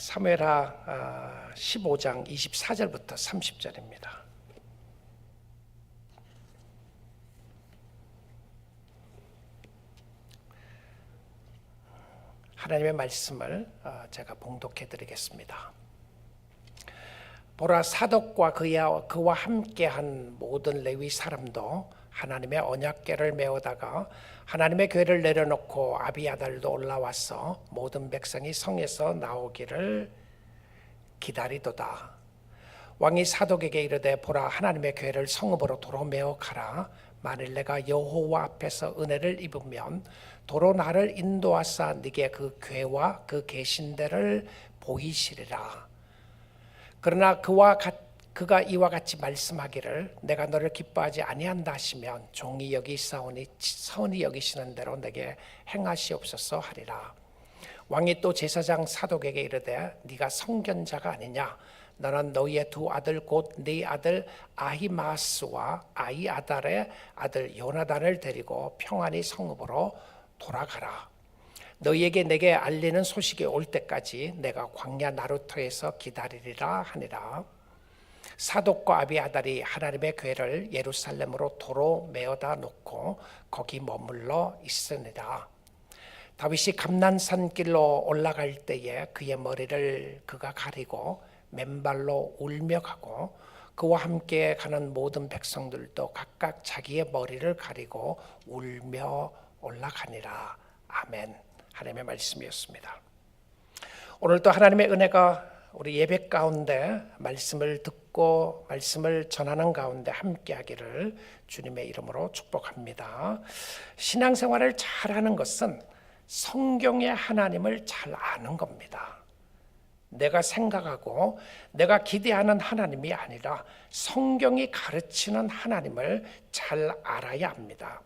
사무엘하 15장 24절부터 30절입니다. 하나님의 말씀을 제가 봉독해 드리겠습니다. 보라, 사독과 그와 함께한 모든 레위 사람도 하나님의 언약궤를 메우다가 하나님의 궤를 내려놓고 아비아달도 올라와서 모든 백성이 성에서 나오기를 기다리도다. 왕이 사독에게 이르되, 보라, 하나님의 궤를 성읍으로 도로 메어 가라. 만일 내가 여호와 앞에서 은혜를 입으면 도로 나를 인도하사 네게 그 궤와 그 계신 데를 보이시리라. 그러나 그가 이와 같이 말씀하기를, 내가 너를 기뻐하지 아니한다 하시면 종이 여기 있사오니 선히 여기시는 대로 내게 행하시옵소서 하리라. 왕이 또 제사장 사독에게 이르되, 네가 성견자가 아니냐? 너는 너희의 두 아들 곧 네 아들 아히마스와 아히아달의 아들 요나단을 데리고 평안히 성읍으로 돌아가라. 너희에게 내게 알리는 소식이 올 때까지 내가 광야 나루터에서 기다리리라 하니라. 사독과 아비아달이 하나님의 궤를 예루살렘으로 도로 메어다 놓고 거기 머물러 있으니라. 다윗이 감난산 길로 올라갈 때에 그의 머리를 그가 가리고 맨발로 울며 가고, 그와 함께 가는 모든 백성들도 각각 자기의 머리를 가리고 울며 올라가니라. 아멘. 하나님의 말씀이었습니다. 오늘도 하나님의 은혜가 우리 예배 가운데 말씀을 듣고 말씀을 전하는 가운데 함께 하기를 주님의 이름으로 축복합니다. 신앙생활을 잘하는 것은 성경의 하나님을 잘 아는 겁니다. 내가 생각하고 내가 기대하는 하나님이 아니라 성경이 가르치는 하나님을 잘 알아야 합니다.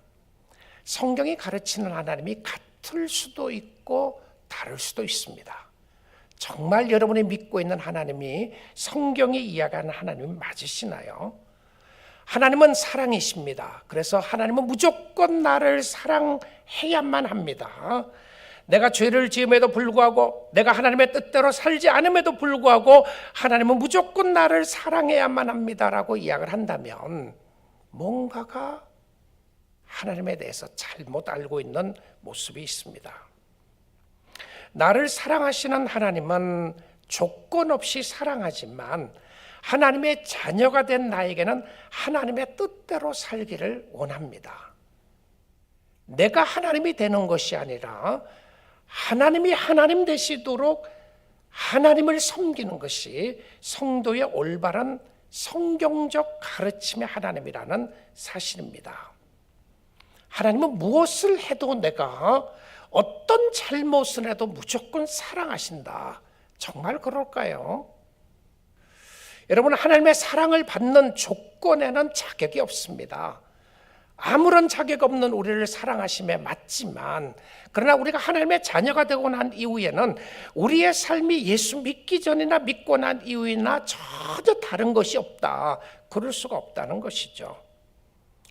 성경이 가르치는 하나님이 같을 수도 있고 다를 수도 있습니다. 정말 여러분이 믿고 있는 하나님이 성경이 이야기하는 하나님이 맞으시나요? 하나님은 사랑이십니다. 그래서 하나님은 무조건 나를 사랑해야만 합니다. 내가 죄를 지음에도 불구하고, 내가 하나님의 뜻대로 살지 않음에도 불구하고 하나님은 무조건 나를 사랑해야만 합니다라고 이야기를 한다면 뭔가가 하나님에 대해서 잘못 알고 있는 모습이 있습니다. 나를 사랑하시는 하나님은 조건 없이 사랑하지만 하나님의 자녀가 된 나에게는 하나님의 뜻대로 살기를 원합니다. 내가 하나님이 되는 것이 아니라 하나님이 하나님 되시도록 하나님을 섬기는 것이 성도의 올바른 성경적 가르침의 하나님이라는 사실입니다. 하나님은 무엇을 해도, 내가 어떤 잘못을 해도 무조건 사랑하신다. 정말 그럴까요? 여러분, 하나님의 사랑을 받는 조건에는 자격이 없습니다. 아무런 자격 없는 우리를 사랑하심에 맞지만, 그러나 우리가 하나님의 자녀가 되고 난 이후에는 우리의 삶이 예수 믿기 전이나 믿고 난 이후이나 전혀 다른 것이 없다. 그럴 수가 없다는 것이죠.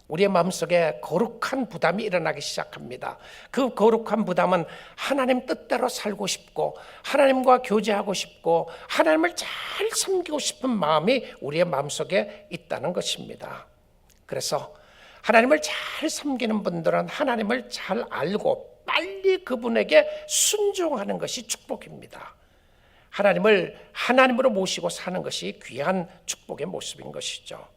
우리의 마음속에 거룩한 부담이 일어나기 시작합니다. 그 거룩한 부담은 하나님 뜻대로 살고 싶고 하나님과 교제하고 싶고 하나님을 잘 섬기고 싶은 마음이 우리의 마음속에 있다는 것입니다. 그래서 하나님을 잘 섬기는 분들은 하나님을 잘 알고 빨리 그분에게 순종하는 것이 축복입니다. 하나님을 하나님으로 모시고 사는 것이 귀한 축복의 모습인 것이죠.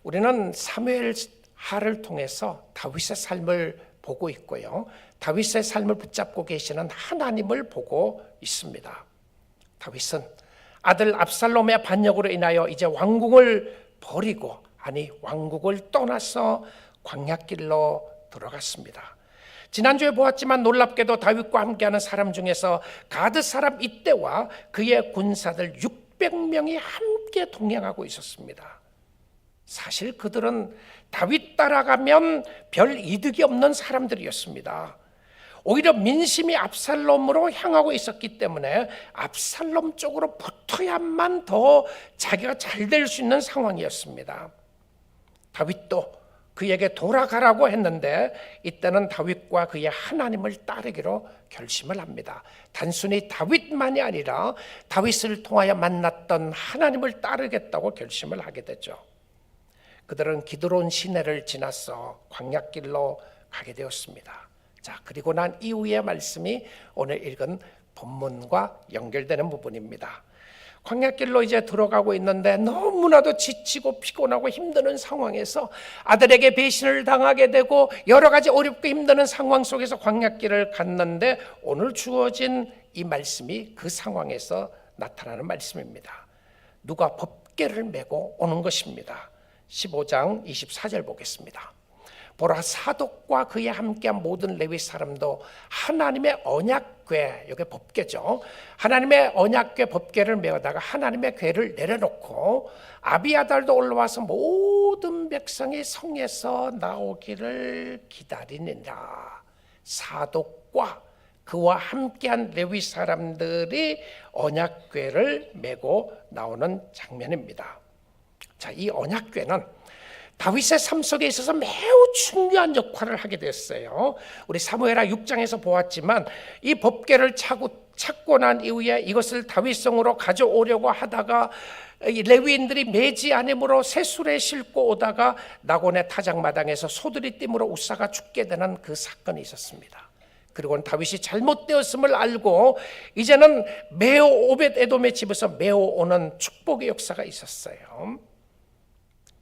우리는 사무엘하를 통해서 다윗의 삶을 보고 있고요, 다윗의 삶을 붙잡고 계시는 하나님을 보고 있습니다. 다윗은 아들 압살롬의 반역으로 인하여 이제 왕궁을 버리고, 왕국을 떠나서 광야길로 들어갔습니다. 지난주에 보았지만 놀랍게도 다윗과 함께하는 사람 중에서 가드 사람 이때와 그의 군사들 600명이 함께 동행하고 있었습니다. 사실 그들은 다윗 따라가면 별 이득이 없는 사람들이었습니다. 오히려 민심이 압살롬으로 향하고 있었기 때문에 압살롬 쪽으로 붙어야만 더 자기가 잘 될 수 있는 상황이었습니다. 다윗도 그에게 돌아가라고 했는데 이때는 다윗과 그의 하나님을 따르기로 결심을 합니다. 단순히 다윗만이 아니라 다윗을 통하여 만났던 하나님을 따르겠다고 결심을 하게 되죠. 그들은 기드론 시내를 지나서 광야길로 가게 되었습니다. 자, 그리고 난 이후의 말씀이 오늘 읽은 본문과 연결되는 부분입니다. 광야길로 이제 들어가고 있는데 너무나도 지치고 피곤하고 힘드는 상황에서 아들에게 배신을 당하게 되고 여러 가지 어렵고 힘드는 상황 속에서 광야길을 갔는데 오늘 주어진 이 말씀이 그 상황에서 나타나는 말씀입니다. 누가 법궤를 메고 오는 것입니다. 15장 24절 보겠습니다. 보라, 사독과 그에 함께한 모든 레위 사람도 하나님의 언약궤, 이게 법궤죠. 하나님의 언약궤 법궤를 메어다가 하나님의 궤를 내려놓고 아비아달도 올라와서 모든 백성이 성에서 나오기를 기다리니라. 사독과 그와 함께한 레위 사람들이 언약궤를 메고 나오는 장면입니다. 자, 이 언약궤는 다윗의 삶 속에 있어서 매우 중요한 역할을 하게 됐어요. 우리 사무엘하 6장에서 보았지만 이 법궤를 찾고 난 이후에 이것을 다윗성으로 가져오려고 하다가 레위인들이 매지 않음으로 쇠술에 싣고 오다가 나곤의 타작마당에서 소들이 띠므로 우사가 죽게 되는 그 사건이 있었습니다. 그리고는 다윗이 잘못되었음을 알고 이제는 메어 오벳 에돔의 집에서 메어 오는 축복의 역사가 있었어요.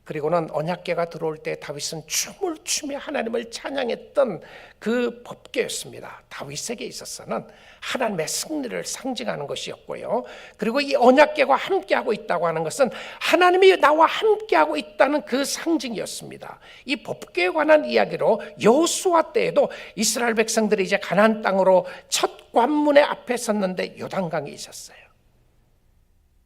그리고는 언약궤가 들어올 때 다윗은 춤을 추며 하나님을 찬양했던 그 법궤였습니다. 다윗에게 있어서는 하나님의 승리를 상징하는 것이었고요. 그리고 이 언약궤가 함께하고 있다고 하는 것은 하나님이 나와 함께하고 있다는 그 상징이었습니다. 이 법궤에 관한 이야기로 여호수아 때에도 이스라엘 백성들이 이제 가나안 땅으로 첫 관문의 앞에 섰는데 요단강이 있었어요.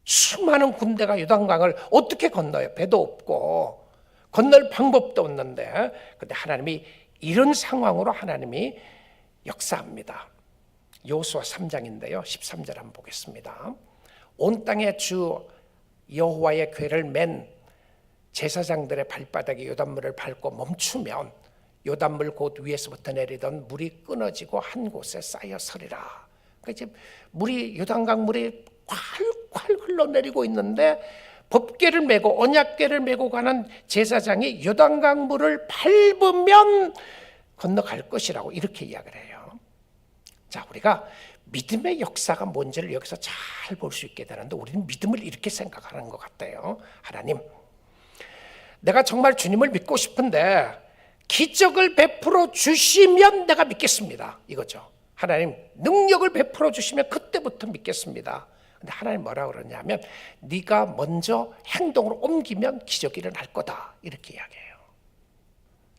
수많은 군대가 요단강을 어떻게 건너요? 배도 없고 건널 방법도 없는데, 근데 하나님이 이런 상황으로 하나님이 역사합니다. 여호수아 3장인데요 13절 한번 보겠습니다. 온 땅에 주 여호와의 궤를 맨 제사장들의 발바닥이 요단물을 밟고 멈추면 요단물 곧 위에서부터 내리던 물이 끊어지고 한 곳에 쌓여 서리라. 그러니까 이제 물이, 요단강 물이 콸콸 흘러내리고 있는데 법궤를 메고 언약궤를 메고 가는 제사장이 요단강 물을 밟으면 건너갈 것이라고 이렇게 이야기를 해요. 자, 우리가 믿음의 역사가 뭔지를 여기서 잘 볼 수 있게 되는데 우리는 믿음을 이렇게 생각하는 것 같아요. 하나님, 내가 정말 주님을 믿고 싶은데 기적을 베풀어 주시면 내가 믿겠습니다, 이거죠. 하나님, 능력을 베풀어 주시면 그때부터 믿겠습니다. 근데 하나님 뭐라고 그러냐면 네가 먼저 행동으로 옮기면 기적이 일어날 거다, 이렇게 이야기해요.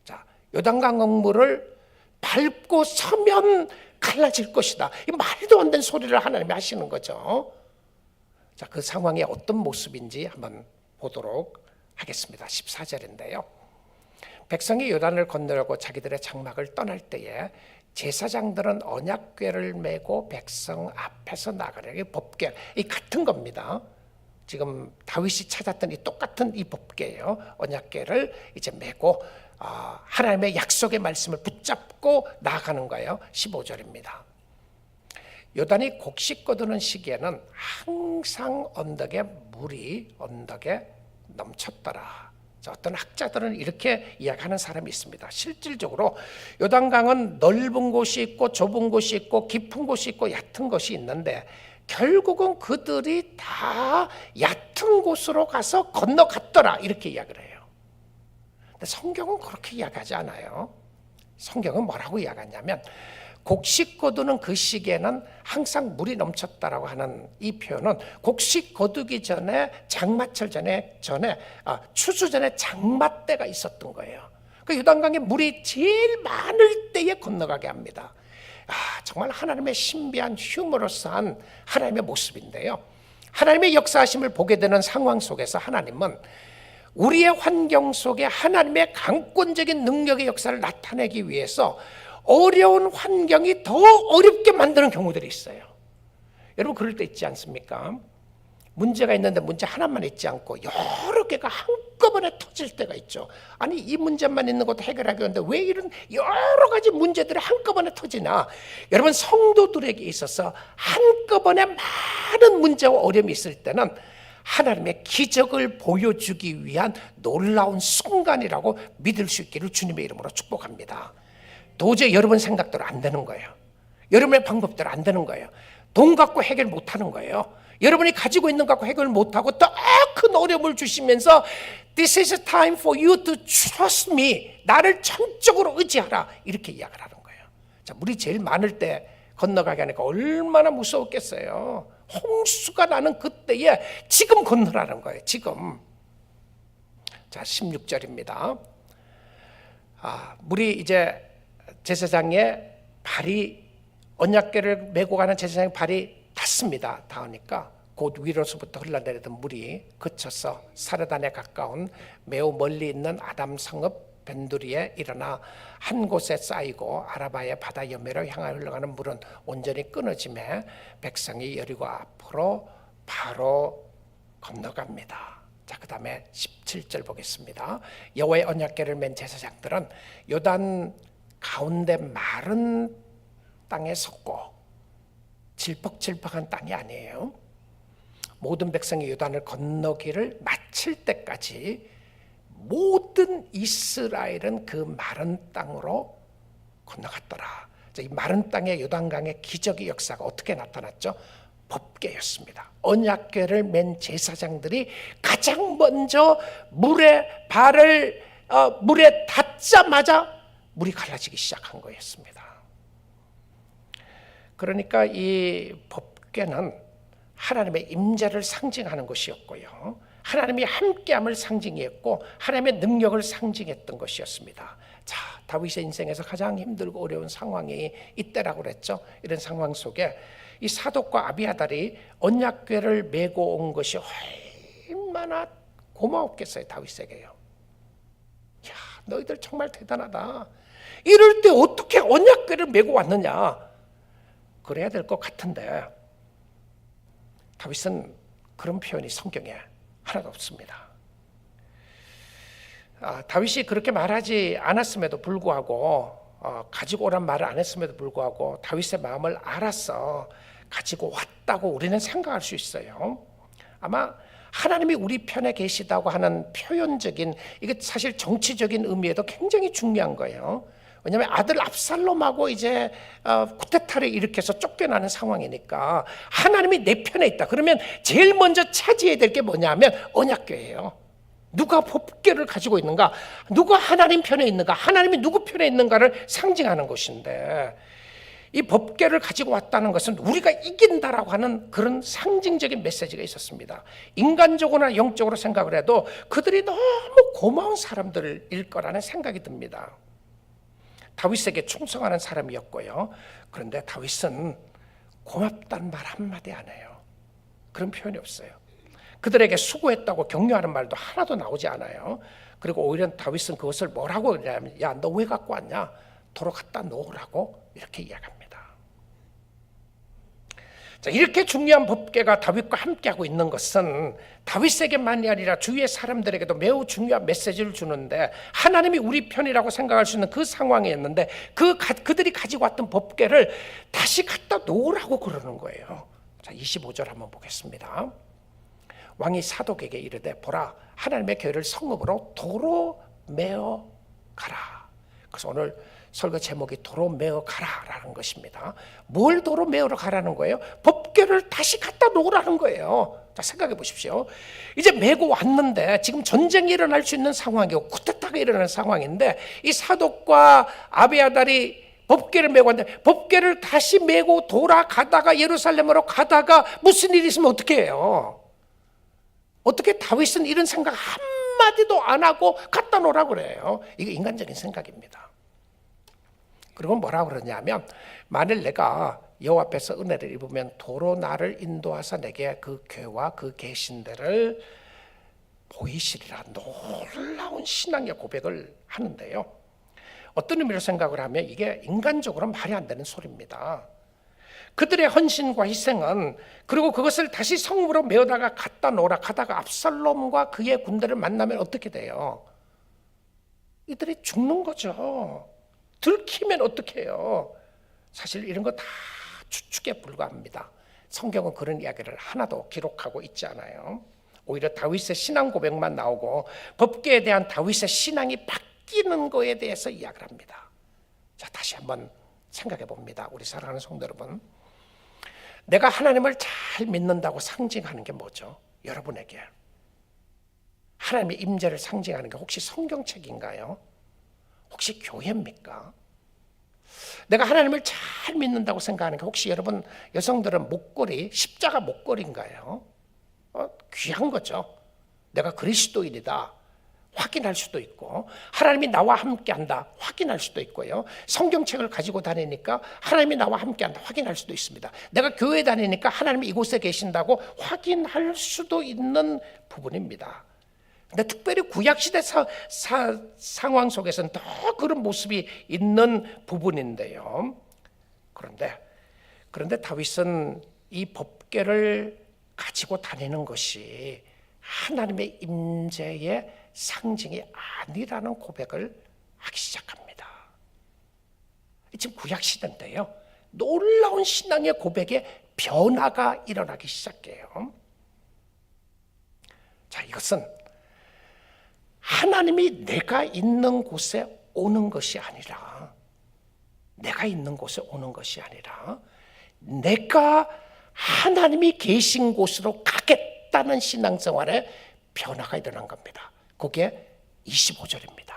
자, 요단강 강물을 밟고 서면 갈라질 것이다. 이 말도 안 되는 소리를 하나님이 하시는 거죠. 자, 그 상황이 어떤 모습인지 한번 보도록 하겠습니다. 14절인데요. 백성이 요단을 건너려고 자기들의 장막을 떠날 때에 제사장들은 언약궤를 메고 백성 앞에서 나가려. 이 법궤, 이 같은 겁니다. 지금 다윗이 찾았던 이 똑같은 이 법궤예요. 언약궤를 이제 메고 하나님의 약속의 말씀을 붙잡고 나아가는 거예요. 15절입니다. 요단이 곡식 거두는 시기에는 항상 물이 언덕에 넘쳤더라. 어떤 학자들은 이렇게 이야기하는 사람이 있습니다. 실질적으로 요단강은 넓은 곳이 있고 좁은 곳이 있고 깊은 곳이 있고 얕은 곳이 있는데 결국은 그들이 다 얕은 곳으로 가서 건너갔더라, 이렇게 이야기를 해요. 근데 성경은 그렇게 이야기하지 않아요. 성경은 뭐라고 이야기하냐면 곡식 거두는 그 시기에는 항상 물이 넘쳤다라고 하는 이 표현은 곡식 거두기 전에 장마철 전에 추수 전에 장마 때가 있었던 거예요. 그 요단강에 물이 제일 많을 때에 건너가게 합니다. 정말 하나님의 신비한 휴머러스한 하나님의 모습인데요. 하나님의 역사하심을 보게 되는 상황 속에서 하나님은 우리의 환경 속에 하나님의 강권적인 능력의 역사를 나타내기 위해서 어려운 환경이 더 어렵게 만드는 경우들이 있어요. 여러분, 그럴 때 있지 않습니까? 문제가 있는데 문제 하나만 있지 않고 여러 개가 한꺼번에 터질 때가 있죠. 아니 이 문제만 있는 것도 해결하기 어려운데 왜 이런 여러 가지 문제들이 한꺼번에 터지나. 여러분 성도들에게 있어서 한꺼번에 많은 문제와 어려움이 있을 때는 하나님의 기적을 보여주기 위한 놀라운 순간이라고 믿을 수 있기를 주님의 이름으로 축복합니다. 도저히 여러분 생각대로 안 되는 거예요. 여러분의 방법대로 안 되는 거예요. 돈 갖고 해결 못하는 거예요. 여러분이 가지고 있는 것 갖고 해결 못하고 더 큰 어려움을 주시면서 This is a time for you to trust me. 나를 전적으로 의지하라. 이렇게 이야기를 하는 거예요. 자, 물이 제일 많을 때 건너가게 하니까 얼마나 무서웠겠어요. 홍수가 나는 그때에 지금 건너라는 거예요. 지금. 자, 16절입니다. 물이 이제 제사장의 발이 언약궤를 메고 가는 제사장의 발이 닿습니다. 닿으니까 곧 위로서부터 흘러내리던 물이 그쳐서 사르단에 가까운 매우 멀리 있는 아담 성읍 벤두리에 일어나 한 곳에 쌓이고 아라바의 바다 여매로 향하여 흘러가는 물은 온전히 끊어지매 백성이 여리고 앞으로 바로 건너갑니다. 자, 그 다음에 17절 보겠습니다. 여호와의 언약궤를 맨 제사장들은 요단 가운데 마른 땅에 섰고, 질퍽질퍽한 땅이 아니에요. 모든 백성이 요단을 건너기를 마칠 때까지 모든 이스라엘은 그 마른 땅으로 건너갔더라. 이 마른 땅의 요단강의 기적의 역사가 어떻게 나타났죠? 법궤였습니다. 언약궤를 맨 제사장들이 가장 먼저 물에 닿자마자 물이 갈라지기 시작한 거였습니다. 그러니까 이 법궤는 하나님의 임재를 상징하는 것이었고요, 하나님이 함께함을 상징했고 하나님의 능력을 상징했던 것이었습니다. 자, 다윗의 인생에서 가장 힘들고 어려운 상황이 이때라고 그랬죠. 이런 상황 속에 이 사독과 아비아달이 언약궤를 메고 온 것이 얼마나 고마웠겠어요. 다윗에게요. 야, 너희들 정말 대단하다. 이럴 때 어떻게 언약궤를 메고 왔느냐. 그래야 될 것 같은데 다윗은 그런 표현이 성경에 하나도 없습니다. 다윗이 그렇게 말하지 않았음에도 불구하고, 가지고 오란 말을 안 했음에도 불구하고 다윗의 마음을 알아서 가지고 왔다고 우리는 생각할 수 있어요. 아마 하나님이 우리 편에 계시다고 하는 표현적인, 이게 사실 정치적인 의미에도 굉장히 중요한 거예요. 왜냐하면 아들 압살롬하고 이제 쿠데타를 일으켜서 쫓겨나는 상황이니까 하나님이 내 편에 있다. 그러면 제일 먼저 차지해야 될 게 뭐냐면 언약궤예요. 누가 법궤를 가지고 있는가, 누가 하나님 편에 있는가, 하나님이 누구 편에 있는가를 상징하는 것인데, 이 법궤를 가지고 왔다는 것은 우리가 이긴다라고 하는 그런 상징적인 메시지가 있었습니다. 인간적으로나 영적으로 생각을 해도 그들이 너무 고마운 사람들일 거라는 생각이 듭니다. 다윗에게 충성하는 사람이었고요. 그런데 다윗은 고맙다는 말 한마디 안 해요. 그런 표현이 없어요. 그들에게 수고했다고 격려하는 말도 하나도 나오지 않아요. 그리고 오히려 다윗은 그것을 뭐라고 그러냐면, 야, 너 왜 갖고 왔냐? 도로 갖다 놓으라고 이렇게 이야기합니다. 자, 이렇게 중요한 법궤가 다윗과 함께하고 있는 것은 다윗에게만이 아니라 주위의 사람들에게도 매우 중요한 메시지를 주는데, 하나님이 우리 편이라고 생각할 수 있는 그 상황이었는데 그들이 가지고 왔던 법궤를 다시 갖다 놓으라고 그러는 거예요. 자, 25절 한번 보겠습니다. 왕이 사독에게 이르되, 보라, 하나님의 궤를 성읍으로 도로 메어 가라. 그래서 오늘 설교 제목이 도로 메어 가라라는 것입니다. 뭘 도로 메어러 가라는 거예요? 법궤를 다시 갖다 놓으라는 거예요. 자, 생각해 보십시오. 이제 메고 왔는데 지금 전쟁이 일어날 수 있는 상황이고 쿠데타가 일어나는 상황인데, 이 사독과 아비아달이 법궤를 메고 왔는데 법궤를 다시 메고 돌아가다가 예루살렘으로 가다가 무슨 일이 있으면 어떻게 해요? 어떻게 다윗은 이런 생각 한마디도 안 하고 갖다 놓으라고 그래요? 이게 인간적인 생각입니다. 그리고 뭐라고 그러냐면, 만일 내가 여호와 앞에서 은혜를 입으면 도로 나를 인도하사 내게 그 궤와 그 계신들을 보이시리라. 놀라운 신앙의 고백을 하는데요. 어떤 의미로 생각을 하면 이게 인간적으로 말이 안 되는 소리입니다. 그들의 헌신과 희생은, 그리고 그것을 다시 성읍으로 메어다가 갖다 놓으라 하다가 압살롬과 그의 군대를 만나면 어떻게 돼요? 이들이 죽는 거죠. 들키면 어떻게 해요? 사실 이런 거 다 추측에 불과합니다. 성경은 그런 이야기를 하나도 기록하고 있지 않아요. 오히려 다윗의 신앙 고백만 나오고 법궤에 대한 다윗의 신앙이 바뀌는 거에 대해서 이야기를 합니다. 자, 다시 한번 생각해 봅니다. 우리 사랑하는 성도 여러분, 내가 하나님을 잘 믿는다고 상징하는 게 뭐죠? 여러분에게 하나님의 임재를 상징하는 게 혹시 성경책인가요? 혹시 교회입니까? 내가 하나님을 잘 믿는다고 생각하는 게 혹시 여러분 여성들은 목걸이, 십자가 목걸이인가요? 귀한 거죠. 내가 그리스도인이다 확인할 수도 있고, 하나님이 나와 함께한다 확인할 수도 있고요. 성경책을 가지고 다니니까 하나님이 나와 함께한다 확인할 수도 있습니다. 내가 교회 다니니까 하나님이 이곳에 계신다고 확인할 수도 있는 부분입니다. 근데 특별히 구약시대 상황 속에서는 더 그런 모습이 있는 부분인데요. 그런데 다윗은 이 법궤를 가지고 다니는 것이 하나님의 임재의 상징이 아니라는 고백을 하기 시작합니다. 지금 구약시대인데요, 놀라운 신앙의 고백에 변화가 일어나기 시작해요. 자, 이것은 하나님이 내가 있는 곳에 오는 것이 아니라, 내가 있는 곳에 오는 것이 아니라 내가 하나님이 계신 곳으로 가겠다는 신앙생활에 변화가 일어난 겁니다. 그게 25절입니다.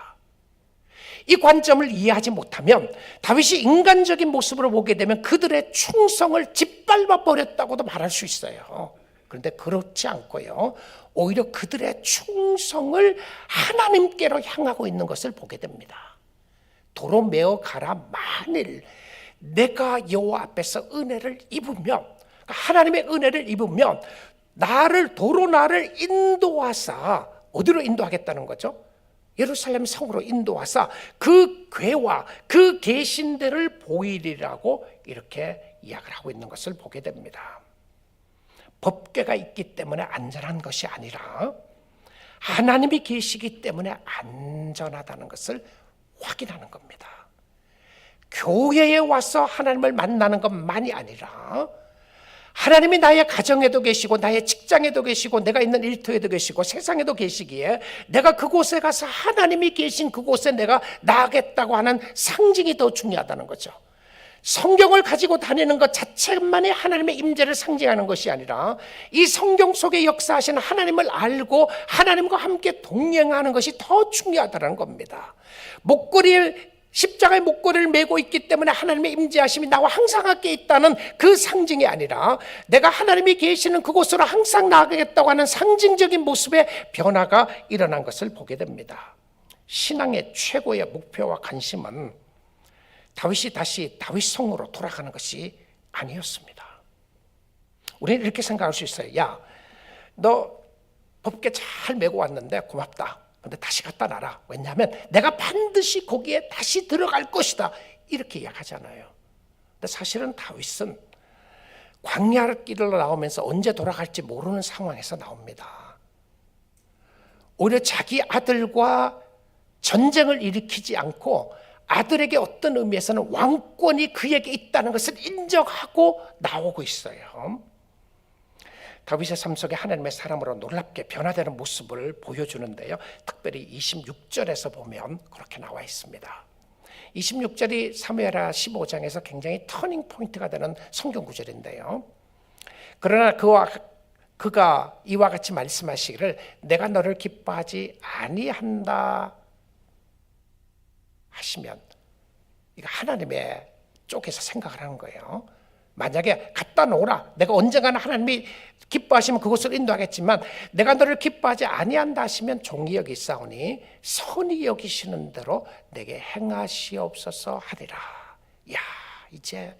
이 관점을 이해하지 못하면 다윗이 인간적인 모습으로 보게 되면 그들의 충성을 짓밟아 버렸다고도 말할 수 있어요. 그런데 그렇지 않고요, 오히려 그들의 충성을 하나님께로 향하고 있는 것을 보게 됩니다. 도로 메어 가라. 만일 내가 여호와 앞에서 은혜를 입으면, 하나님의 은혜를 입으면 도로 나를 인도하사, 어디로 인도하겠다는 거죠? 예루살렘 성으로 인도하사 그 궤와 그 계신 데를 보이리라고 이렇게 이야기를 하고 있는 것을 보게 됩니다. 법궤가 있기 때문에 안전한 것이 아니라 하나님이 계시기 때문에 안전하다는 것을 확인하는 겁니다. 교회에 와서 하나님을 만나는 것만이 아니라 하나님이 나의 가정에도 계시고 나의 직장에도 계시고 내가 있는 일터에도 계시고 세상에도 계시기에 내가 그곳에 가서 하나님이 계신 그곳에 내가 나가겠다고 하는 상징이 더 중요하다는 거죠. 성경을 가지고 다니는 것 자체만이 하나님의 임재를 상징하는 것이 아니라 이 성경 속에 역사하시는 하나님을 알고 하나님과 함께 동행하는 것이 더 중요하다는 겁니다. 십자가의 목걸이를 메고 있기 때문에 하나님의 임재하심이 나와 항상 함께 있다는 그 상징이 아니라 내가 하나님이 계시는 그곳으로 항상 나가겠다고 하는 상징적인 모습의 변화가 일어난 것을 보게 됩니다. 신앙의 최고의 목표와 관심은 다윗이 다시 다윗 성으로 돌아가는 것이 아니었습니다. 우리는 이렇게 생각할 수 있어요. 야, 너 법궤 잘 메고 왔는데 고맙다. 근데 다시 갖다 놔라. 왜냐하면 내가 반드시 거기에 다시 들어갈 것이다. 이렇게 이야기하잖아요. 근데 사실은 다윗은 광야길로 나오면서 언제 돌아갈지 모르는 상황에서 나옵니다. 오히려 자기 아들과 전쟁을 일으키지 않고 아들에게 어떤 의미에서는 왕권이 그에게 있다는 것을 인정하고 나오고 있어요. 다윗의 삶 속에 하나님의 사람으로 놀랍게 변화되는 모습을 보여주는데요, 특별히 26절에서 보면 그렇게 나와 있습니다. 26절이 사무엘하 15장에서 굉장히 터닝 포인트가 되는 성경 구절인데요, 그러나 그가 이와 같이 말씀하시기를 내가 너를 기뻐하지 아니한다 하시면, 이거 하나님의 쪽에서 생각을 하는 거예요. 만약에 갖다 놓으라, 내가 언젠가는 하나님이 기뻐하시면 그곳을 인도하겠지만 내가 너를 기뻐하지 아니한다 하시면 종이 여기사오니 선히 여기시는 대로 내게 행하시옵소서 하리라. 야, 이제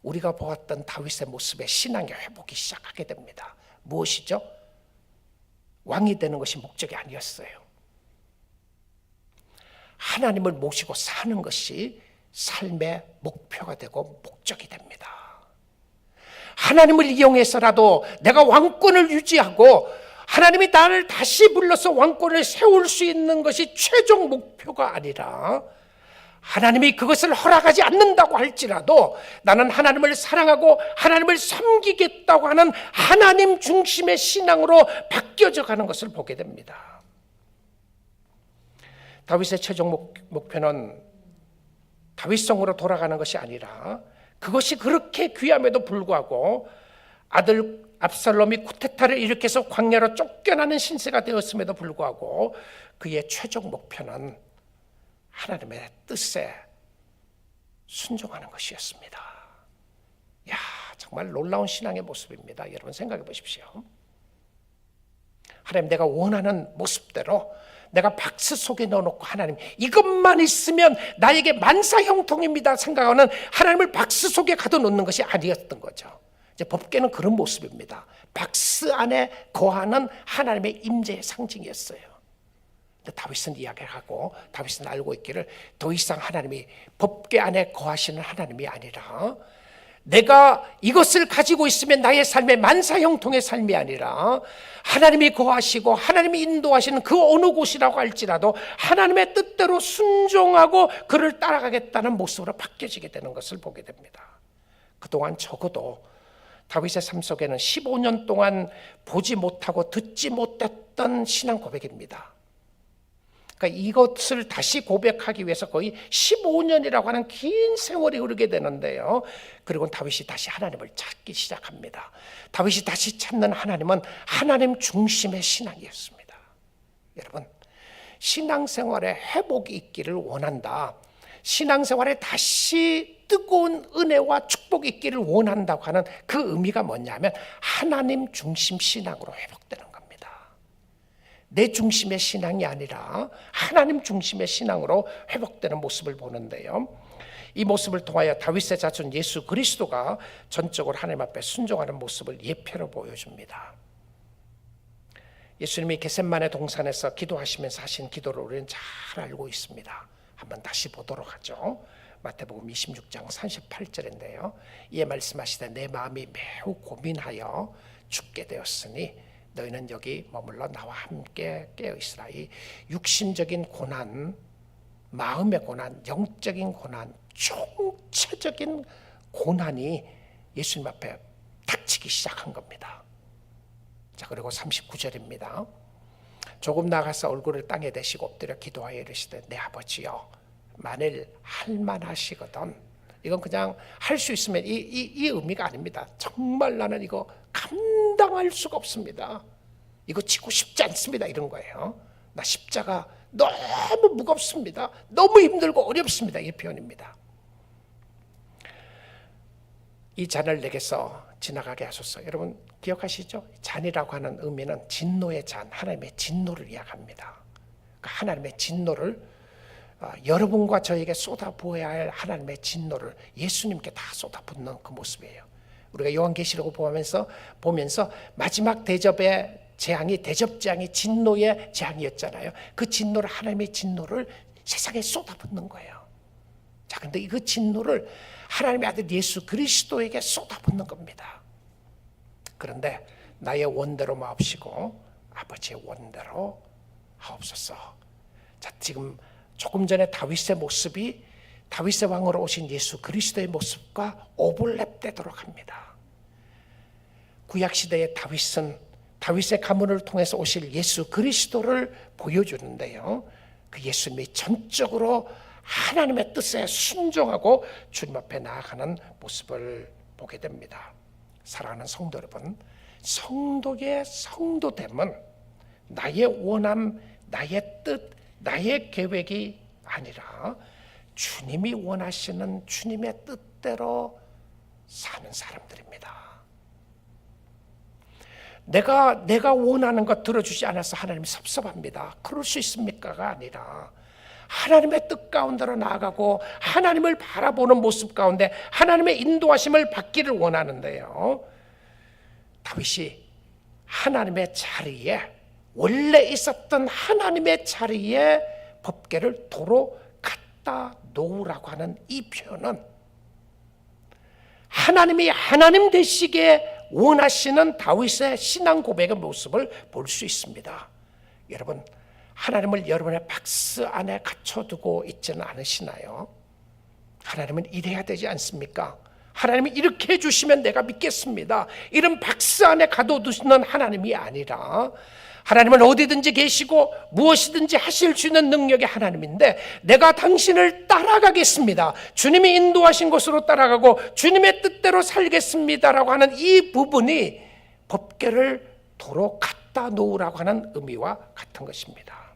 우리가 보았던 다윗의 모습의 신앙의 회복이 시작하게 됩니다. 무엇이죠? 왕이 되는 것이 목적이 아니었어요. 하나님을 모시고 사는 것이 삶의 목표가 되고 목적이 됩니다. 하나님을 이용해서라도 내가 왕권을 유지하고 하나님이 나를 다시 불러서 왕권을 세울 수 있는 것이 최종 목표가 아니라, 하나님이 그것을 허락하지 않는다고 할지라도 나는 하나님을 사랑하고 하나님을 섬기겠다고 하는 하나님 중심의 신앙으로 바뀌어져 가는 것을 보게 됩니다. 다윗의 최종 목표는 다윗성으로 돌아가는 것이 아니라, 그것이 그렇게 귀함에도 불구하고 아들 압살롬이 쿠데타를 일으켜서 광야로 쫓겨나는 신세가 되었음에도 불구하고 그의 최종 목표는 하나님의 뜻에 순종하는 것이었습니다. 야, 정말 놀라운 신앙의 모습입니다. 여러분 생각해 보십시오. 하나님, 내가 원하는 모습대로 내가 박스 속에 넣어놓고, 하나님 이것만 있으면 나에게 만사형통입니다 생각하는 하나님을 박스 속에 가둬놓는 것이 아니었던 거죠. 이제 법궤는 그런 모습입니다. 박스 안에 거하는 하나님의 임재의 상징이었어요. 근데 다윗은 이야기를 하고, 다윗은 알고 있기를 더 이상 하나님이 법궤 안에 거하시는 하나님이 아니라, 내가 이것을 가지고 있으면 나의 삶의 만사형통의 삶이 아니라, 하나님이 거하시고 하나님이 인도하시는 그 어느 곳이라고 할지라도 하나님의 뜻대로 순종하고 그를 따라가겠다는 모습으로 바뀌어지게 되는 것을 보게 됩니다. 그동안 적어도 다윗의 삶 속에는 15년 동안 보지 못하고 듣지 못했던 신앙 고백입니다. 그러니까 이것을 다시 고백하기 위해서 거의 15년이라고 하는 긴 세월이 흐르게 되는데요. 그리고 다윗이 다시 하나님을 찾기 시작합니다. 다윗이 다시 찾는 하나님은 하나님 중심의 신앙이었습니다. 여러분, 신앙생활에 회복이 있기를 원한다, 신앙생활에 다시 뜨거운 은혜와 축복이 있기를 원한다고 하는 그 의미가 뭐냐면, 하나님 중심 신앙으로 회복되는 겁니다. 내 중심의 신앙이 아니라 하나님 중심의 신앙으로 회복되는 모습을 보는데요. 이 모습을 통하여 다윗의 자손 예수 그리스도가 전적으로 하나님 앞에 순종하는 모습을 예표로 보여줍니다. 예수님이 겟세마네 동산에서 기도하시면서 하신 기도를 우리는 잘 알고 있습니다. 한번 다시 보도록 하죠. 마태복음 26장 38절인데요. 이에 말씀하시되 내 마음이 매우 고민하여 죽게 되었으니 너희는 여기 머물러 나와 함께 깨어있으라. 이 육신적인 고난, 마음의 고난, 영적인 고난, 총체적인 고난이 예수님 앞에 닥치기 시작한 겁니다. 자, 그리고 39절입니다. 조금 나가서 얼굴을 땅에 대시고 엎드려 기도하여 이르시되 내 아버지여, 만일 할만하시거든. 이건 그냥 할 수 있으면 이 의미가 아닙니다. 정말 나는 이거 감당할 수가 없습니다, 이거 지고 싶지 않습니다, 이런 거예요. 나 십자가 너무 무겁습니다, 너무 힘들고 어렵습니다, 이 표현입니다. 이 잔을 내게서 지나가게 하소서. 여러분 기억하시죠? 잔이라고 하는 의미는 진노의 잔, 하나님의 진노를 이야기합니다. 그러니까 하나님의 진노를, 여러분과 저에게 쏟아부어야 할 하나님의 진노를 예수님께 다 쏟아붓는 그 모습이에요. 우리가 요한계시록을 보면서 마지막 대접의 재앙이, 대접재앙이 진노의 재앙이었잖아요. 그 진노를, 하나님의 진노를 세상에 쏟아붓는 거예요. 자, 근데 그 진노를 하나님의 아들 예수 그리스도에게 쏟아붓는 겁니다. 그런데 나의 원대로 마옵시고 아버지의 원대로 하옵소서. 자, 지금 조금 전에 다윗의 모습이 다윗의 왕으로 오신 예수 그리스도의 모습과 오버랩되도록 합니다. 구약시대의 다윗은 다윗의 가문을 통해서 오실 예수 그리스도를 보여주는데요. 그 예수님이 전적으로 하나님의 뜻에 순종하고 주님 앞에 나아가는 모습을 보게 됩니다. 사랑하는 성도 여러분, 성도의 성도됨은 나의 원함, 나의 뜻, 나의 계획이 아니라 주님이 원하시는 주님의 뜻대로 사는 사람들입니다. 내가 원하는 것 들어주지 않아서 하나님이 섭섭합니다, 그럴 수 있습니까가 아니라 하나님의 뜻 가운데로 나아가고 하나님을 바라보는 모습 가운데 하나님의 인도하심을 받기를 원하는데요. 다윗이 하나님의 자리에, 원래 있었던 하나님의 자리에 법궤를 도로 갖다 놓으라고 하는 이 표현은 하나님이 하나님 되시게 원하시는 다윗의 신앙 고백의 모습을 볼 수 있습니다. 여러분, 하나님을 여러분의 박스 안에 갇혀두고 있지는 않으시나요? 하나님은 이래야 되지 않습니까? 하나님이 이렇게 해주시면 내가 믿겠습니다. 이런 박스 안에 가둬두시는 하나님이 아니라 하나님은 어디든지 계시고 무엇이든지 하실 수 있는 능력의 하나님인데 내가 당신을 따라가겠습니다. 주님이 인도하신 곳으로 따라가고 주님의 뜻대로 살겠습니다라고 하는 이 부분이 법궤를 도로 갖다 놓으라고 하는 의미와 같은 것입니다.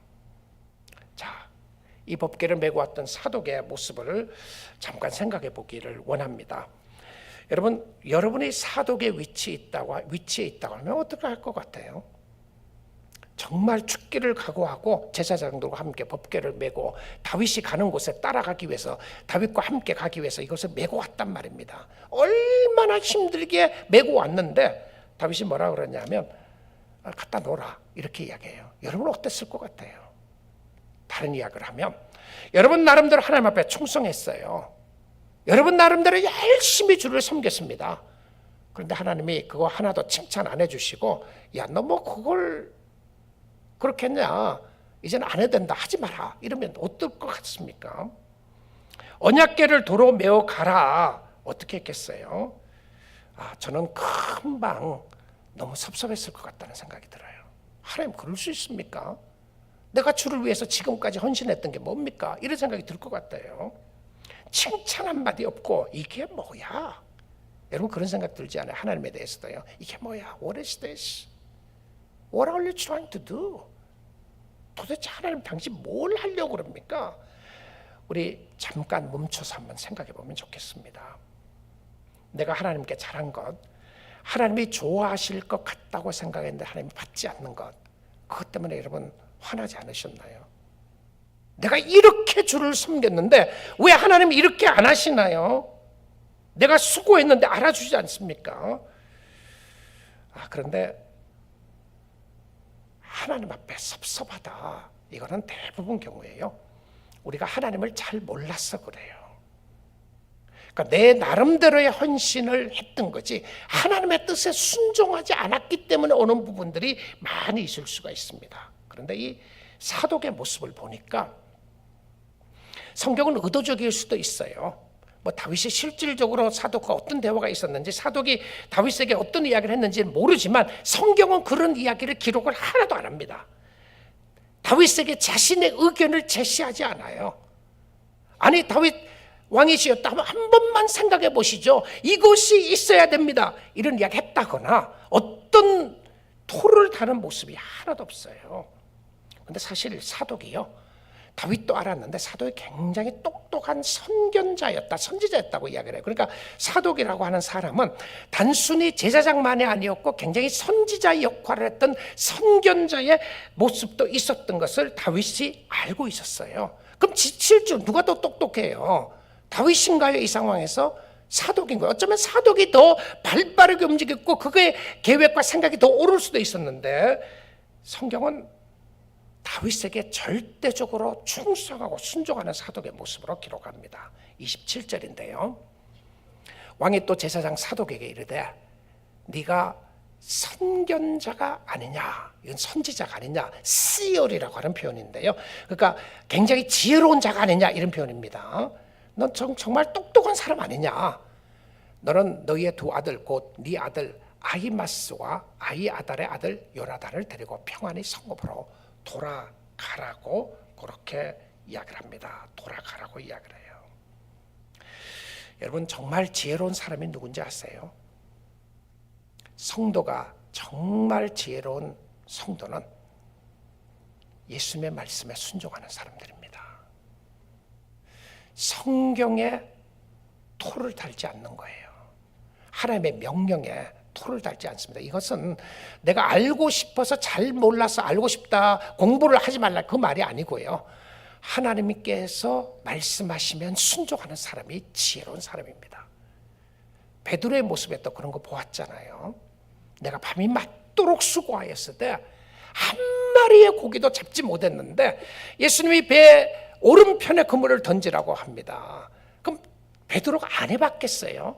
자, 이 법궤를 메고 왔던 사독의 모습을 잠깐 생각해 보기를 원합니다. 여러분, 여러분이 사독의 위치에 있다고 하면 어떻게 할 것 같아요? 정말 죽기를 각오하고 제사장들과 함께 법궤를 메고 다윗이 가는 곳에 따라가기 위해서, 다윗과 함께 가기 위해서 이것을 메고 왔단 말입니다. 얼마나 힘들게 메고 왔는데 다윗이 뭐라 그러냐면 갖다 놓으라 이렇게 이야기해요. 여러분 어땠을 것 같아요? 다른 이야기를 하면 여러분 나름대로 하나님 앞에 충성했어요. 여러분 나름대로 열심히 주를 섬겼습니다. 그런데 하나님이 그거 하나도 칭찬 안 해주시고 야, 너 뭐 그걸 그렇게 했냐, 이제는 안 해도 된다, 하지 마라 이러면 어떨 것 같습니까? 언약궤를 도로 메어 가라 어떻게 했겠어요? 저는 금방 너무 섭섭했을 것 같다는 생각이 들어요. 하나님 그럴 수 있습니까? 내가 주를 위해서 지금까지 헌신했던 게 뭡니까? 이런 생각이 들 것 같아요. 칭찬 한마디 없고 이게 뭐야? 여러분 그런 생각 들지 않아요? 하나님에 대해서도요. 이게 뭐야? What is this? What are you trying to do? 도대체 하나님 당신 뭘 하려고 그럽니까? 우리 잠깐 멈춰서 한번 생각해 보면 좋겠습니다. 내가 하나님께 잘한 것, 하나님이 좋아하실 것 같다고 생각했는데 하나님이 받지 않는 것, 그것 때문에 여러분 화나지 않으셨나요? 내가 이렇게 주를 섬겼는데 왜 하나님이 이렇게 안 하시나요? 내가 수고했는데 알아주지 않습니까? 그런데 하나님 앞에 섭섭하다, 이거는 대부분 경우에요, 우리가 하나님을 잘 몰라서 그래요. 그러니까 내 나름대로의 헌신을 했던 거지 하나님의 뜻에 순종하지 않았기 때문에 오는 부분들이 많이 있을 수가 있습니다. 그런데 이 사독의 모습을 보니까 성경은 의도적일 수도 있어요. 뭐 다윗이 실질적으로 사독과 어떤 대화가 있었는지, 사독이 다윗에게 어떤 이야기를 했는지는 모르지만 성경은 그런 이야기를 기록을 하나도 안 합니다. 다윗에게 자신의 의견을 제시하지 않아요. 아니 다윗 왕이시였다 하면 한 번만 생각해 보시죠. 이것이 있어야 됩니다, 이런 이야기 했다거나 어떤 토를 다는 모습이 하나도 없어요. 근데 사실 사독이요, 다윗도 알았는데 사독이 굉장히 똑똑한 선견자였다, 선지자였다고 이야기를 해요. 그러니까 사독이라고 하는 사람은 단순히 제사장만이 아니었고 굉장히 선지자 역할을 했던 선견자의 모습도 있었던 것을 다윗이 알고 있었어요. 그럼 실제로 누가 더 똑똑해요? 다윗인가요? 이 상황에서 사독인 거예요. 어쩌면 사독이 더 발빠르게 움직였고 그의 계획과 생각이 더 옳을 수도 있었는데 성경은 다윗에게 절대적으로 충성하고 순종하는 사독의 모습으로 기록합니다. 27절인데요. 왕이 또 제사장 사독에게 이르되 네가 선견자가 아니냐, 이건 선지자가 아니냐, 시얼이라고 하는 표현인데요. 그러니까 굉장히 지혜로운 자가 아니냐 이런 표현입니다. 넌 정말 똑똑한 사람 아니냐. 너는 너희의 두 아들 곧 네 아들 아히마스와 아히아달의 아들 요나단을 데리고 평안히 성읍으로 돌아가라고 그렇게 이야기를 합니다. 돌아가라고 이야기를 해요. 여러분 정말 지혜로운 사람이 누군지 아세요? 성도가 정말 지혜로운 성도는 예수님의 말씀에 순종하는 사람들입니다. 성경에 토를 달지 않는 거예요. 하나님의 명령에 토를 달지 않습니다. 이것은 내가 알고 싶어서 잘 몰라서 알고 싶다, 공부를 하지 말라, 그 말이 아니고요. 하나님께서 말씀하시면 순종하는 사람이 지혜로운 사람입니다. 베드로의 모습에 또 그런 거 보았잖아요. 내가 밤이 맞도록 수고하였을 때 한 마리의 고기도 잡지 못했는데 예수님이 배 오른편에 그물을 던지라고 합니다. 그럼 베드로가 안 해봤겠어요?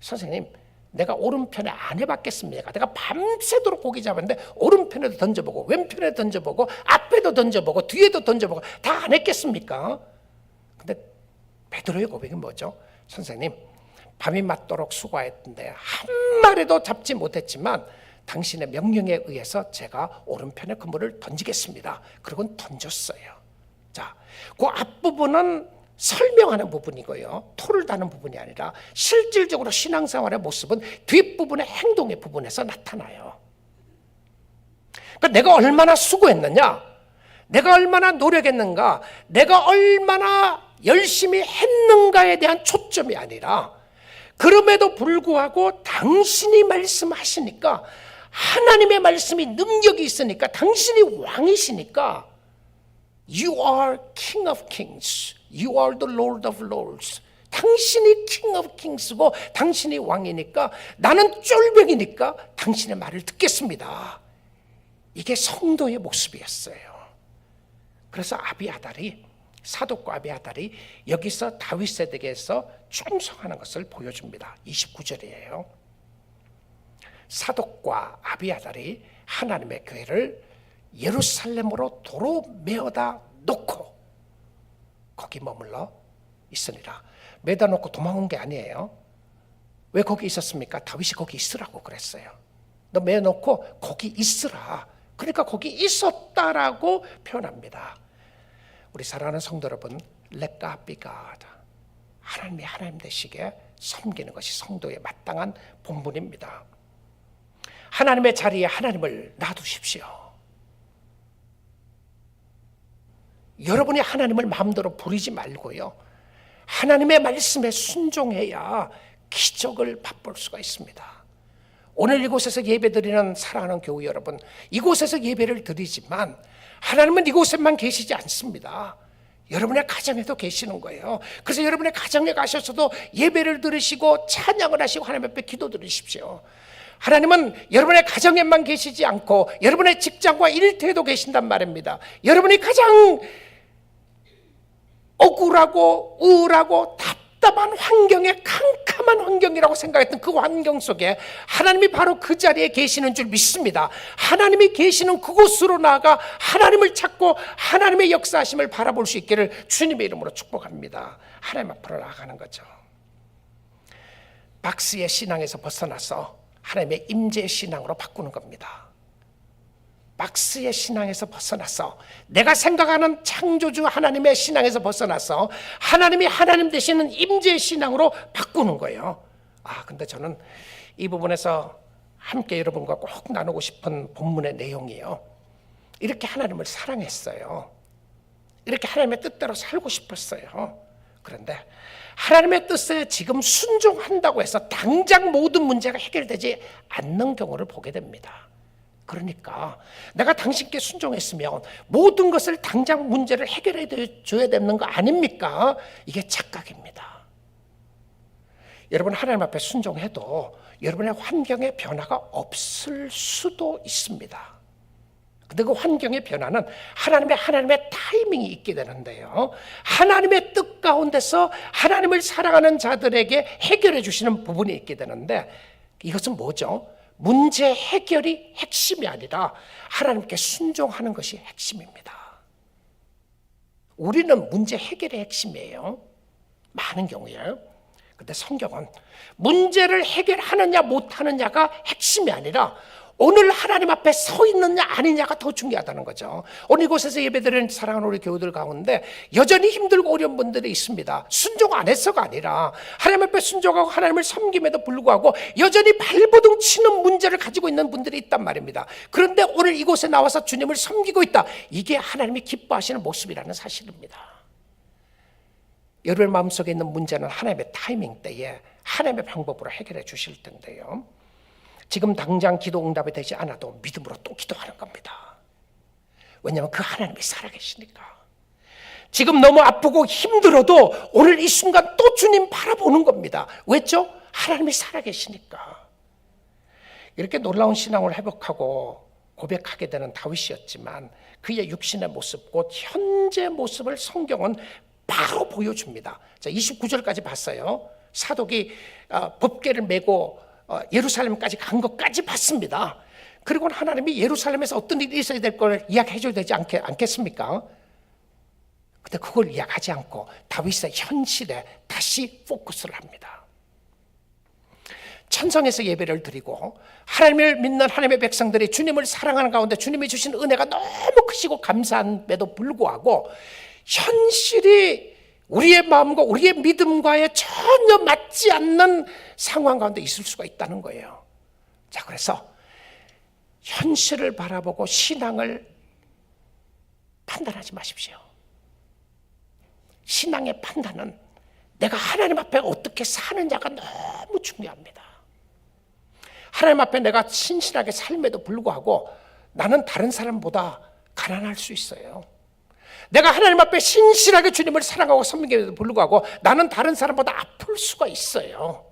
선생님, 내가 오른편에 안 해봤겠습니까? 내가 밤새도록 고기 잡았는데 오른편에도 던져보고 왼편에도 던져보고 앞에도 던져보고 뒤에도 던져보고 다 안 했겠습니까? 근데 베드로의 고백이 뭐죠? 선생님, 밤이 맞도록 수고했는데 한 마리도 잡지 못했지만 당신의 명령에 의해서 제가 오른편에 그물을 던지겠습니다. 그리고 던졌어요. 자, 그 앞부분은 설명하는 부분이고요, 토를 다는 부분이 아니라 실질적으로 신앙생활의 모습은 뒷부분의 행동의 부분에서 나타나요. 그러니까 내가 얼마나 수고했느냐, 내가 얼마나 노력했는가, 내가 얼마나 열심히 했는가에 대한 초점이 아니라, 그럼에도 불구하고 당신이 말씀하시니까, 하나님의 말씀이 능력이 있으니까, 당신이 왕이시니까, You are King of Kings, You are the Lord of Lords. 당신이 King of Kings고 당신이 왕이니까, 나는 쫄병이니까 당신의 말을 듣겠습니다. 이게 성도의 모습이었어요. 그래서 아비아달이, 사독과 아비아달이 여기서 다윗 세대에서 충성하는 것을 보여줍니다. 29절이에요. 사독과 아비아달이 하나님의 교회를 예루살렘으로 도로 메어다 놓고 거기 머물러 있으니라. 매다 놓고 도망온 게 아니에요. 왜 거기 있었습니까? 다윗이 거기 있으라고 그랬어요. 너 매놓고 거기 있으라. 그러니까 거기 있었다라고 표현합니다. 우리 사랑하는 성도 여러분, let God be God. 하나님이 하나님 되시게 섬기는 것이 성도의 마땅한 본분입니다. 하나님의 자리에 하나님을 놔두십시오. 여러분이 하나님을 마음대로 부리지 말고요, 하나님의 말씀에 순종해야 기적을 맛볼 수가 있습니다. 오늘 이곳에서 예배드리는 사랑하는 교우 여러분, 이곳에서 예배를 드리지만 하나님은 이곳에만 계시지 않습니다. 여러분의 가정에도 계시는 거예요. 그래서 여러분의 가정에 가셔서도 예배를 드리시고 찬양을 하시고 하나님 앞에 기도드리십시오. 하나님은 여러분의 가정에만 계시지 않고 여러분의 직장과 일터에도 계신단 말입니다. 여러분이 가장 억울하고 우울하고 답답한 환경에, 캄캄한 환경이라고 생각했던 그 환경 속에 하나님이 바로 그 자리에 계시는 줄 믿습니다. 하나님이 계시는 그곳으로 나아가 하나님을 찾고 하나님의 역사하심을 바라볼 수 있기를 주님의 이름으로 축복합니다. 하나님 앞으로 나아가는 거죠. 박스의 신앙에서 벗어나서 하나님의 임재의 신앙으로 바꾸는 겁니다. 박스의 신앙에서 벗어나서, 내가 생각하는 창조주 하나님의 신앙에서 벗어나서 하나님이 하나님 되시는 임재의 신앙으로 바꾸는 거예요. 근데 저는 이 부분에서 함께 여러분과 꼭 나누고 싶은 본문의 내용이에요. 이렇게 하나님을 사랑했어요. 이렇게 하나님의 뜻대로 살고 싶었어요. 그런데 하나님의 뜻에 지금 순종한다고 해서 당장 모든 문제가 해결되지 않는 경우를 보게 됩니다. 그러니까 내가 당신께 순종했으면 모든 것을 당장 문제를 해결해 줘야 되는 거 아닙니까? 이게 착각입니다. 여러분, 하나님 앞에 순종해도 여러분의 환경에 변화가 없을 수도 있습니다. 근데 그 환경의 변화는 하나님의 타이밍이 있게 되는데요, 하나님의 뜻 가운데서 하나님을 사랑하는 자들에게 해결해 주시는 부분이 있게 되는데, 이것은 뭐죠? 문제 해결이 핵심이 아니라 하나님께 순종하는 것이 핵심입니다. 우리는 문제 해결의 핵심이에요, 많은 경우에요. 근데 성경은 문제를 해결하느냐 못하느냐가 핵심이 아니라 오늘 하나님 앞에 서 있느냐 아니냐가 더 중요하다는 거죠. 오늘 이곳에서 예배드리는 사랑하는 우리 교우들 가운데 여전히 힘들고 어려운 분들이 있습니다. 순종 안 해서가 아니라 하나님 앞에 순종하고 하나님을 섬김에도 불구하고 여전히 발버둥 치는 문제를 가지고 있는 분들이 있단 말입니다. 그런데 오늘 이곳에 나와서 주님을 섬기고 있다. 이게 하나님이 기뻐하시는 모습이라는 사실입니다. 여러분의 마음속에 있는 문제는 하나님의 타이밍 때에 하나님의 방법으로 해결해 주실 텐데요, 지금 당장 기도 응답이 되지 않아도 믿음으로 또 기도하는 겁니다. 왜냐하면 그 하나님이 살아계시니까. 지금 너무 아프고 힘들어도 오늘 이 순간 또 주님 바라보는 겁니다. 왜죠? 하나님이 살아계시니까. 이렇게 놀라운 신앙을 회복하고 고백하게 되는 다윗이었지만 그의 육신의 모습, 곧 현재 모습을 성경은 바로 보여줍니다. 자, 29절까지 봤어요. 사독이 법궤를 메고 예루살렘까지 간 것까지 봤습니다. 그리고 하나님이 예루살렘에서 어떤 일이 있어야 될 걸 이야기해 줘야 되지 않겠습니까? 근데 그걸 이야기하지 않고 다윗의 현실에 다시 포커스를 합니다. 천성에서 예배를 드리고 하나님을 믿는 하나님의 백성들이 주님을 사랑하는 가운데 주님이 주신 은혜가 너무 크시고 감사함에도 불구하고 현실이 우리의 마음과 우리의 믿음과에 전혀 맞지 않는 상황 가운데 있을 수가 있다는 거예요. 자, 그래서 현실을 바라보고 신앙을 판단하지 마십시오. 신앙의 판단은 내가 하나님 앞에 어떻게 사느냐가 너무 중요합니다. 하나님 앞에 내가 신실하게 삶에도 불구하고 나는 다른 사람보다 가난할 수 있어요. 내가 하나님 앞에 신실하게 주님을 사랑하고 섬기에도 불구하고 나는 다른 사람보다 아플 수가 있어요.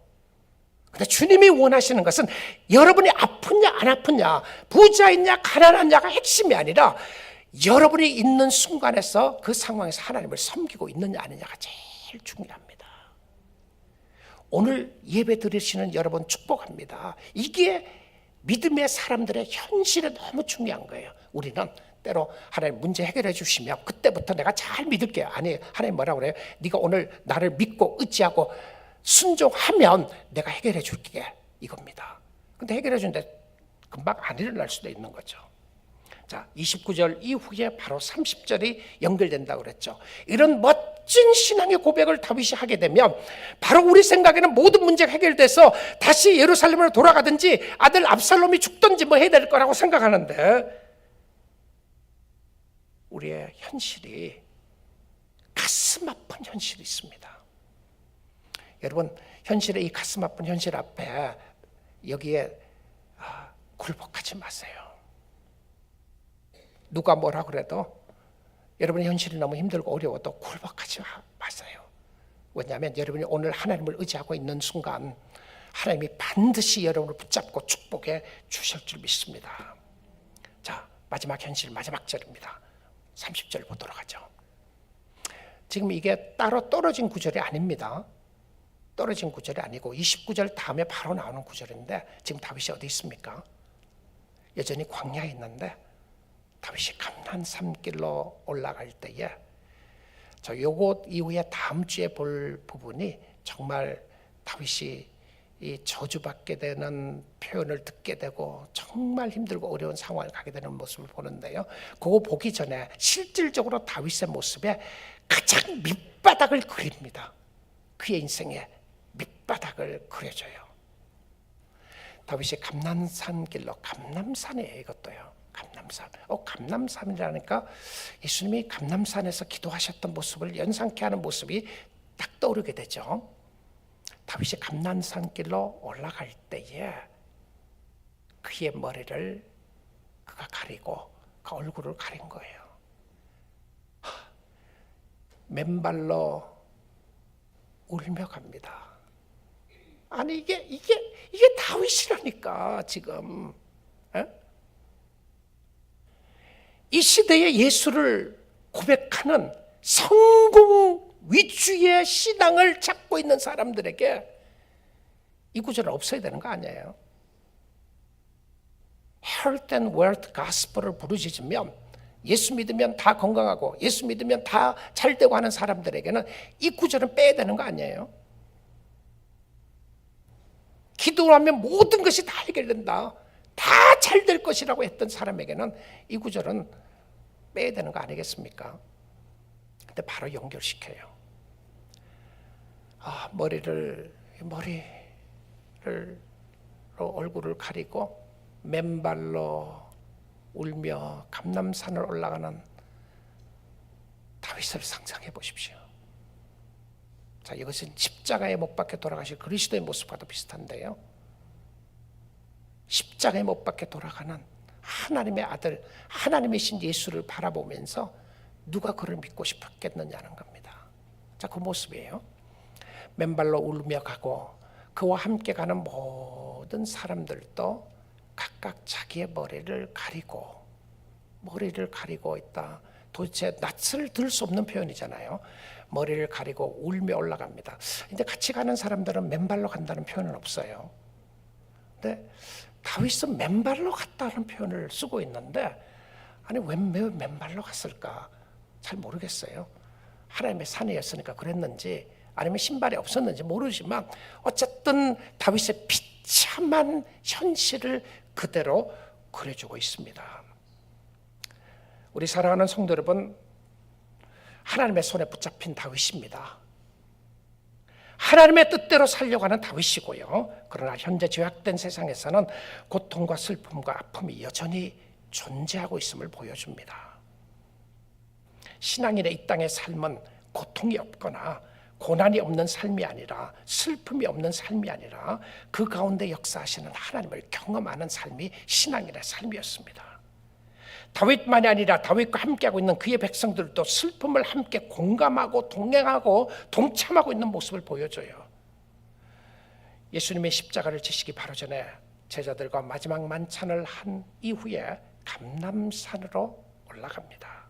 근데 주님이 원하시는 것은 여러분이 아프냐 안 아프냐, 부자있냐 가난하냐가 핵심이 아니라 여러분이 있는 순간에서 그 상황에서 하나님을 섬기고 있느냐 아니냐가 제일 중요합니다. 오늘 예배 드리시는 여러분 축복합니다. 이게 믿음의 사람들의 현실에 너무 중요한 거예요. 우리는 때로 하나님 문제 해결해 주시면 그때부터 내가 잘 믿을게요. 아니, 하나님 뭐라고 그래요? 네가 오늘 나를 믿고 의지하고 순종하면 내가 해결해 줄게, 이겁니다. 근데 해결해 주는데 금방 안 일어날 수도 있는 거죠. 자, 29절 이후에 바로 30절이 연결된다고 그랬죠. 이런 멋진 신앙의 고백을 다윗이 하게 되면 바로 우리 생각에는 모든 문제가 해결돼서 다시 예루살렘으로 돌아가든지 아들 압살롬이 죽든지 뭐 해야 될 거라고 생각하는데 우리의 현실이 가슴 아픈 현실이 있습니다. 여러분, 현실의 이 가슴 아픈 현실 앞에 여기에 굴복하지 마세요. 누가 뭐라 그래도 여러분의 현실이 너무 힘들고 어려워도 굴복하지 마세요. 왜냐하면 여러분이 오늘 하나님을 의지하고 있는 순간 하나님이 반드시 여러분을 붙잡고 축복해 주실 줄 믿습니다. 자, 마지막 현실, 마지막 절입니다. 30절 보도록 하죠. 지금 이게 따로 떨어진 구절이 아닙니다. 떨어진 구절이 아니고 29절 다음에 바로 나오는 구절인데 지금 다윗이 어디 있습니까? 여전히 광야에 있는데 다윗이 감난산길로 올라갈 때에 요것 이후에 다음 주에 볼 부분이 정말 다윗이 이 저주받게 되는 표현을 듣게 되고 정말 힘들고 어려운 상황을 가게 되는 모습을 보는데요. 그거 보기 전에 실질적으로 다윗의 모습에 가장 밑바닥을 그립니다. 그의 인생의 밑바닥을 그려줘요. 다윗이 감난산길로, 감남산이에요. 이것도요. 감남산. 감남산이라니까 예수님이 감남산에서 기도하셨던 모습을 연상케 하는 모습이 딱 떠오르게 되죠. 다윗이 감난산길로 올라갈 때에 그의 머리를 그가 가리고 그 얼굴을 가린 거예요. 맨발로 울며 갑니다. 아니 이게 다윗이라니까 지금. 이 시대의 예수를 고백하는 성공 위주의 신앙을 찾고 있는 사람들에게 이 구절은 없어야 되는 거 아니에요? Health and Wealth Gospel을 부르짖으면 예수 믿으면 다 건강하고 예수 믿으면 다 잘되고 하는 사람들에게는 이 구절은 빼야 되는 거 아니에요? 기도하면 모든 것이 다 해결된다, 다 잘 될 것이라고 했던 사람에게는 이 구절은 빼야 되는 거 아니겠습니까? 근데 바로 연결시켜요. 머리를 얼굴을 가리고 맨발로 울며 감람산을 올라가는 다윗을 상상해 보십시오. 자, 이것은 십자가에 못 박혀 돌아가실 그리스도의 모습과도 비슷한데요. 십자가에 못 박혀 돌아가는 하나님의 아들, 하나님이신 예수를 바라보면서 누가 그를 믿고 싶었겠느냐는 겁니다. 자, 그 모습이에요. 맨발로 울며 가고 그와 함께 가는 모든 사람들도 각각 자기의 머리를 가리고 있다. 도대체 낯을 들 수 없는 표현이잖아요. 머리를 가리고 울며 올라갑니다. 근데 같이 가는 사람들은 맨발로 간다는 표현은 없어요. 근데 다윗은 맨발로 갔다는 표현을 쓰고 있는데, 아니 왜 맨발로 갔을까? 잘 모르겠어요. 하나님의 산이었으니까 그랬는지 아니면 신발이 없었는지 모르지만 어쨌든 다윗의 비참한 현실을 그대로 그려주고 있습니다. 우리 사랑하는 성도 여러분, 하나님의 손에 붙잡힌 다윗입니다. 하나님의 뜻대로 살려고 하는 다윗이고요. 그러나 현재 죄악된 세상에서는 고통과 슬픔과 아픔이 여전히 존재하고 있음을 보여줍니다. 신앙인의 이 땅의 삶은 고통이 없거나 고난이 없는 삶이 아니라, 슬픔이 없는 삶이 아니라 그 가운데 역사하시는 하나님을 경험하는 삶이 신앙인의 삶이었습니다. 다윗만이 아니라 다윗과 함께하고 있는 그의 백성들도 슬픔을 함께 공감하고 동행하고 동참하고 있는 모습을 보여줘요. 예수님의 십자가를 지시기 바로 전에 제자들과 마지막 만찬을 한 이후에 감람산으로 올라갑니다.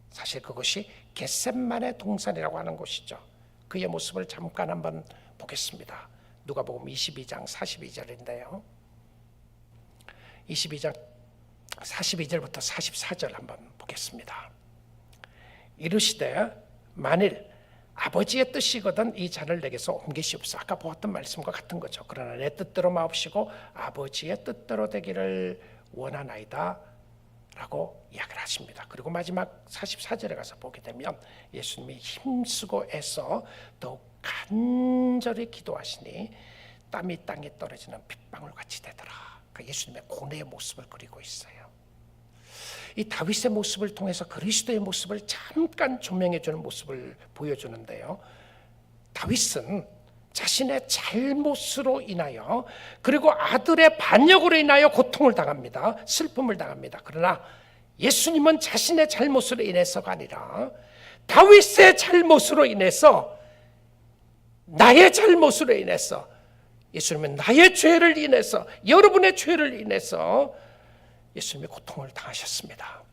사실 그것이 겟셋만의 동산이라고 하는 곳이죠. 그의 모습을 잠깐 한번 보겠습니다. 누가복음 22장 42절인데요. 22장 42절부터 44절 한번 보겠습니다. 이르시되 만일 아버지의 뜻이거든 이 잔을 내게서 옮기시옵소서. 아까 보았던 말씀과 같은 거죠. 그러나 내 뜻대로 마옵시고 아버지의 뜻대로 되기를 원하나이다 라고 이야기를 하십니다. 그리고 마지막 44절에 가서 보게 되면 예수님이 힘쓰고 애써 더욱 간절히 기도하시니 땀이 땅에 떨어지는 빗방울같이 되더라. 그러니까 예수님의 고뇌의 모습을 그리고 있어요. 이 다윗의 모습을 통해서 그리스도의 모습을 잠깐 조명해주는 모습을 보여주는데요. 다윗은 자신의 잘못으로 인하여 그리고 아들의 반역으로 인하여 고통을 당합니다. 슬픔을 당합니다. 그러나 예수님은 자신의 잘못으로 인해서가 아니라 다윗의 잘못으로 인해서, 나의 잘못으로 인해서, 예수님은 나의 죄를 인해서, 여러분의 죄를 인해서 예수님이 고통을 당하셨습니다.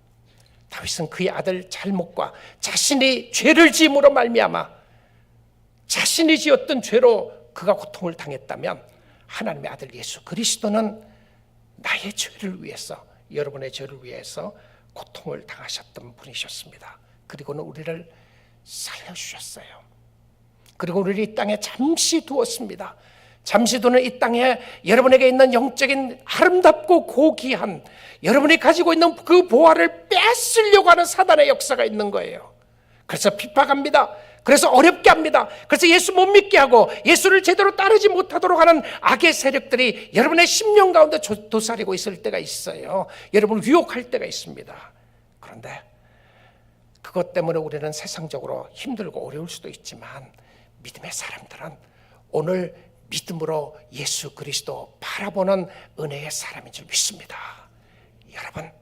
다윗은 그의 아들 잘못과 자신이 죄를 지음으로 말미암아 자신이 지었던 죄로 그가 고통을 당했다면 하나님의 아들 예수 그리스도는 나의 죄를 위해서, 여러분의 죄를 위해서 고통을 당하셨던 분이셨습니다. 그리고는 우리를 살려주셨어요. 그리고 우리를 이 땅에 잠시 두었습니다. 잠시 두는 이 땅에 여러분에게 있는 영적인 아름답고 고귀한, 여러분이 가지고 있는 그 보화를 뺏으려고 하는 사단의 역사가 있는 거예요. 그래서 핍박합니다. 그래서 어렵게 합니다. 그래서 예수 못 믿게 하고 예수를 제대로 따르지 못하도록 하는 악의 세력들이 여러분의 심령 가운데 도사리고 있을 때가 있어요. 여러분을 유혹할 때가 있습니다. 그런데 그것 때문에 우리는 세상적으로 힘들고 어려울 수도 있지만 믿음의 사람들은 오늘 믿음으로 예수 그리스도 바라보는 은혜의 사람인 줄 믿습니다. 여러분,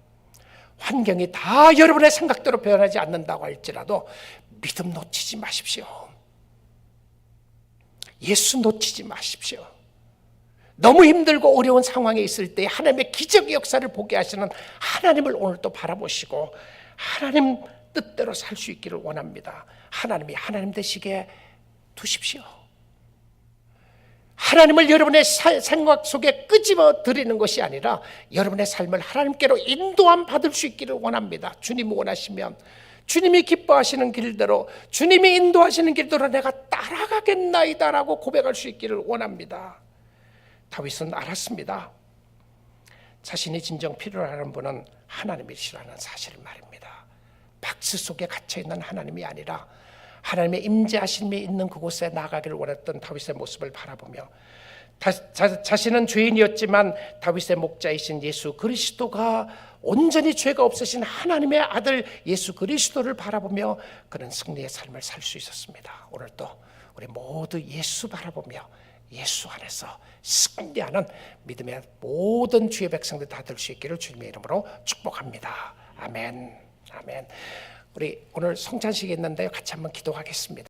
환경이 다 여러분의 생각대로 변하지 않는다고 할지라도 믿음 놓치지 마십시오. 예수 놓치지 마십시오. 너무 힘들고 어려운 상황에 있을 때 하나님의 기적의 역사를 보게 하시는 하나님을 오늘 또 바라보시고 하나님 뜻대로 살 수 있기를 원합니다. 하나님이 하나님 되시게 두십시오. 하나님을 여러분의 생각 속에 끄집어 드리는 것이 아니라 여러분의 삶을 하나님께로 인도함 받을 수 있기를 원합니다. 주님이 원하시면 주님이 기뻐하시는 길대로, 주님이 인도하시는 길대로 내가 따라가겠나이다라고 고백할 수 있기를 원합니다. 다윗은 알았습니다. 자신이 진정 필요로 하는 분은 하나님이시라는 사실을 말입니다. 박스 속에 갇혀있는 하나님이 아니라 하나님의 임재하심이 있는 그곳에 나가기를 원했던 다윗의 모습을 바라보며 자신은 죄인이었지만 다윗의 목자이신 예수 그리스도가 온전히 죄가 없으신 하나님의 아들 예수 그리스도를 바라보며 그는 승리의 삶을 살 수 있었습니다. 오늘도 우리 모두 예수 바라보며 예수 안에서 승리하는 믿음의 모든 주의 백성들 다 될 수 있기를 주님의 이름으로 축복합니다. 아멘. 아멘. 우리 오늘 성찬식이 있는데요. 같이 한번 기도하겠습니다.